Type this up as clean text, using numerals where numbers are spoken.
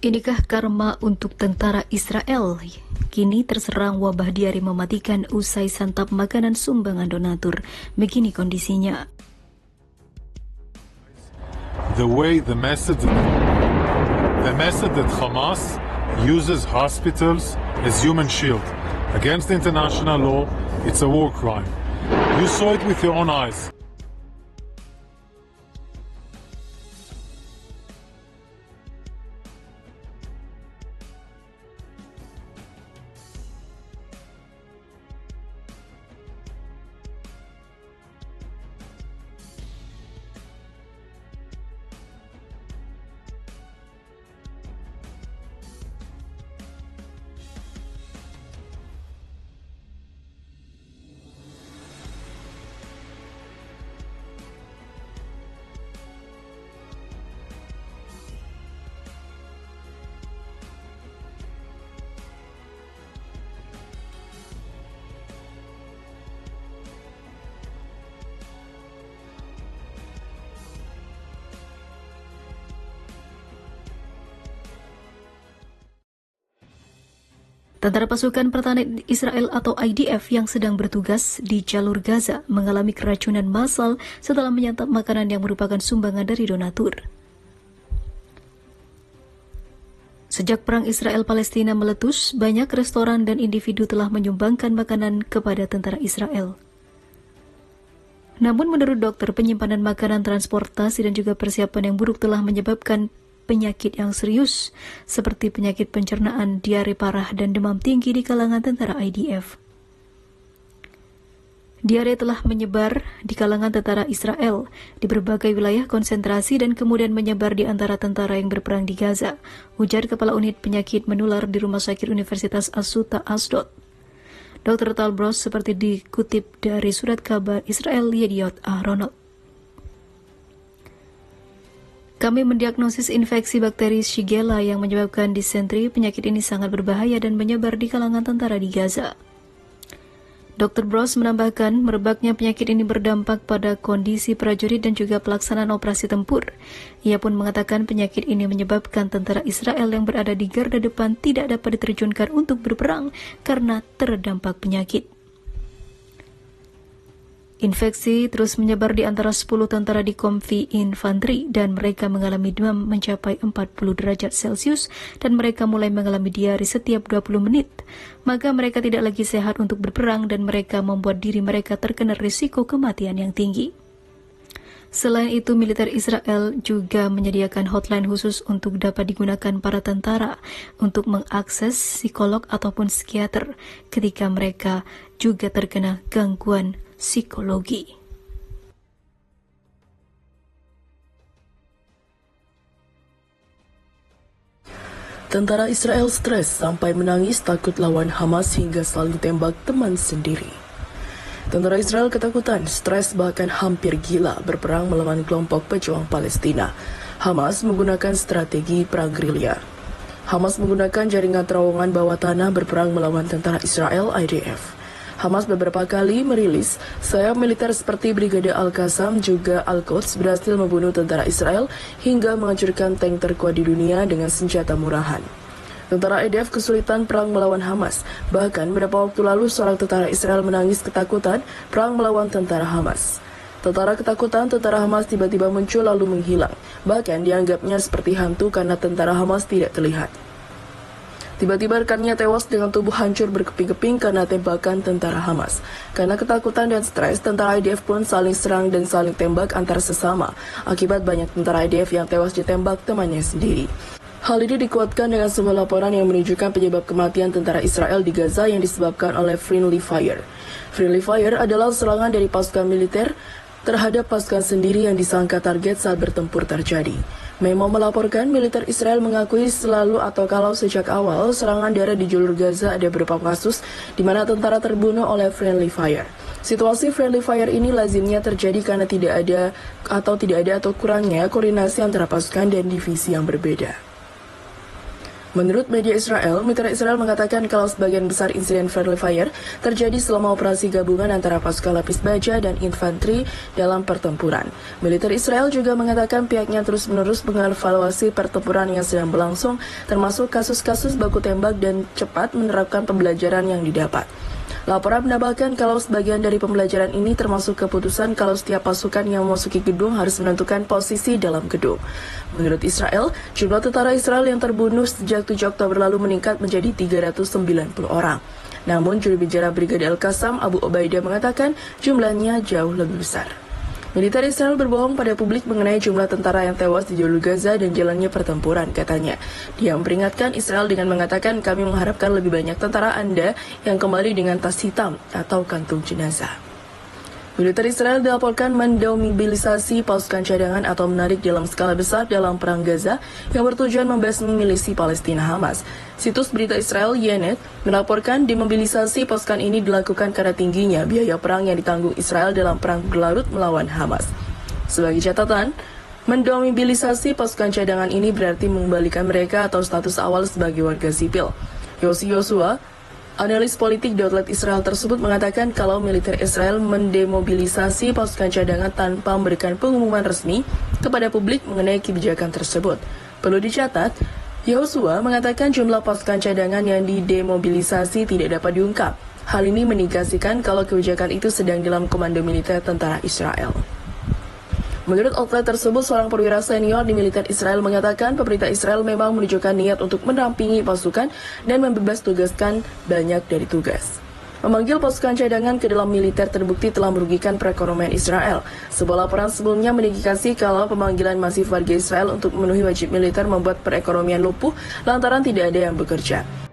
Inikah karma untuk tentara Israel? Kini terserang wabah diare mematikan usai santap makanan sumbangan donatur. Begini kondisinya. The message that Hamas uses hospitals as human shield against international law, it's a war crime. You saw it with your own eyes. Tentara Pasukan Pertahanan Israel atau IDF yang sedang bertugas di jalur Gaza mengalami keracunan massal setelah menyantap makanan yang merupakan sumbangan dari donatur. Sejak perang Israel-Palestina meletus, banyak restoran dan individu telah menyumbangkan makanan kepada tentara Israel. Namun menurut dokter, penyimpanan makanan, transportasi dan juga persiapan yang buruk telah menyebabkan penyakit yang serius seperti penyakit pencernaan, diare parah, dan demam tinggi di kalangan tentara IDF. Diare telah menyebar di kalangan tentara Israel di berbagai wilayah konsentrasi dan kemudian menyebar di antara tentara yang berperang di Gaza, ujar Kepala Unit Penyakit Menular di Rumah Sakit Universitas Asuta Ashdod. Dr. Tal Bros seperti dikutip dari surat kabar Israel Yediot Ahronot. Kami mendiagnosis infeksi bakteri Shigella yang menyebabkan disentri. Penyakit ini sangat berbahaya dan menyebar di kalangan tentara di Gaza. Dr. Bros menambahkan, merebaknya penyakit ini berdampak pada kondisi prajurit dan juga pelaksanaan operasi tempur. Ia pun mengatakan penyakit ini menyebabkan tentara Israel yang berada di garda depan tidak dapat diterjunkan untuk berperang karena terdampak penyakit. Infeksi terus menyebar di antara 10 tentara di Kompi Infanteri dan mereka mengalami demam mencapai 40 derajat Celcius dan mereka mulai mengalami diare setiap 20 menit. Maka mereka tidak lagi sehat untuk berperang dan mereka membuat diri mereka terkena risiko kematian yang tinggi. Selain itu, militer Israel juga menyediakan hotline khusus untuk dapat digunakan para tentara untuk mengakses psikolog ataupun psikiater ketika mereka juga terkena gangguan psikologi. Tentara Israel stres sampai menangis takut lawan Hamas hingga saling tembak teman sendiri. Tentara Israel ketakutan, stres bahkan hampir gila berperang melawan kelompok pejuang Palestina. Hamas menggunakan strategi perang gerilya. Hamas menggunakan jaringan terowongan bawah tanah berperang melawan tentara Israel IDF. Hamas beberapa kali merilis sayap militer seperti Brigade Al-Qassam juga Al-Quds berhasil membunuh tentara Israel hingga menghancurkan tank terkuat di dunia dengan senjata murahan. Tentara IDF kesulitan perang melawan Hamas. Bahkan beberapa waktu lalu seorang tentara Israel menangis ketakutan perang melawan tentara Hamas. Tentara ketakutan tentara Hamas tiba-tiba muncul lalu menghilang. Bahkan dianggapnya seperti hantu karena tentara Hamas tidak terlihat. Tiba-tiba rekannya tewas dengan tubuh hancur berkeping-keping karena tembakan tentara Hamas. Karena ketakutan dan stres, tentara IDF pun saling serang dan saling tembak antar sesama. Akibat banyak tentara IDF yang tewas ditembak temannya sendiri. Hal ini dikuatkan dengan sebuah laporan yang menunjukkan penyebab kematian tentara Israel di Gaza yang disebabkan oleh friendly fire. Friendly fire adalah serangan dari pasukan militer terhadap pasukan sendiri yang disangka target saat bertempur terjadi. Memo melaporkan militer Israel mengakui selalu atau kalau sejak awal serangan darat di jalur Gaza ada beberapa kasus di mana tentara terbunuh oleh friendly fire. Situasi friendly fire ini lazimnya terjadi karena tidak ada atau kurangnya koordinasi antara pasukan dan divisi yang berbeda. Menurut media Israel, militer Israel mengatakan kalau sebagian besar insiden friendly fire terjadi selama operasi gabungan antara pasukan lapis baja dan infanteri dalam pertempuran. Militer Israel juga mengatakan pihaknya terus-menerus mengevaluasi pertempuran yang sedang berlangsung, termasuk kasus-kasus baku tembak dan cepat menerapkan pembelajaran yang didapat. Laporan menambahkan kalau sebagian dari pembelajaran ini termasuk keputusan kalau setiap pasukan yang memasuki gedung harus menentukan posisi dalam gedung. Menurut Israel, jumlah tentara Israel yang terbunuh sejak 7 Oktober lalu meningkat menjadi 390 orang. Namun, juru bicara Brigade Al-Qassam, Abu Ubaidah mengatakan jumlahnya jauh lebih besar. Militer Israel berbohong pada publik mengenai jumlah tentara yang tewas di jalur Gaza dan jalannya pertempuran, katanya. Dia memperingatkan Israel dengan mengatakan kami mengharapkan lebih banyak tentara Anda yang kembali dengan tas hitam atau kantung jenazah. Militer Israel dilaporkan mendemobilisasi pasukan cadangan atau menarik dalam skala besar dalam perang Gaza yang bertujuan membasmi milisi Palestina Hamas. Situs berita Israel Ynet melaporkan demobilisasi pasukan ini dilakukan karena tingginya biaya perang yang ditanggung Israel dalam perang berlarut melawan Hamas. Sebagai catatan, mendemobilisasi pasukan cadangan ini berarti mengembalikan mereka atau status awal sebagai warga sipil. Yossi Yosua, analis politik di outlet Israel tersebut mengatakan kalau militer Israel mendemobilisasi pasukan cadangan tanpa memberikan pengumuman resmi kepada publik mengenai kebijakan tersebut. Perlu dicatat, Yosua mengatakan jumlah pasukan cadangan yang didemobilisasi tidak dapat diungkap. Hal ini mengindikasikan kalau kebijakan itu sedang dalam komando militer tentara Israel. Menurut outlet tersebut, seorang perwira senior di militer Israel mengatakan pemerintah Israel memang menunjukkan niat untuk menampingi pasukan dan membebas tugaskan banyak dari tugas. Memanggil pasukan cadangan ke dalam militer terbukti telah merugikan perekonomian Israel. Sebuah laporan sebelumnya mengindikasi kalau pemanggilan masif warga Israel untuk memenuhi wajib militer membuat perekonomian lumpuh lantaran tidak ada yang bekerja.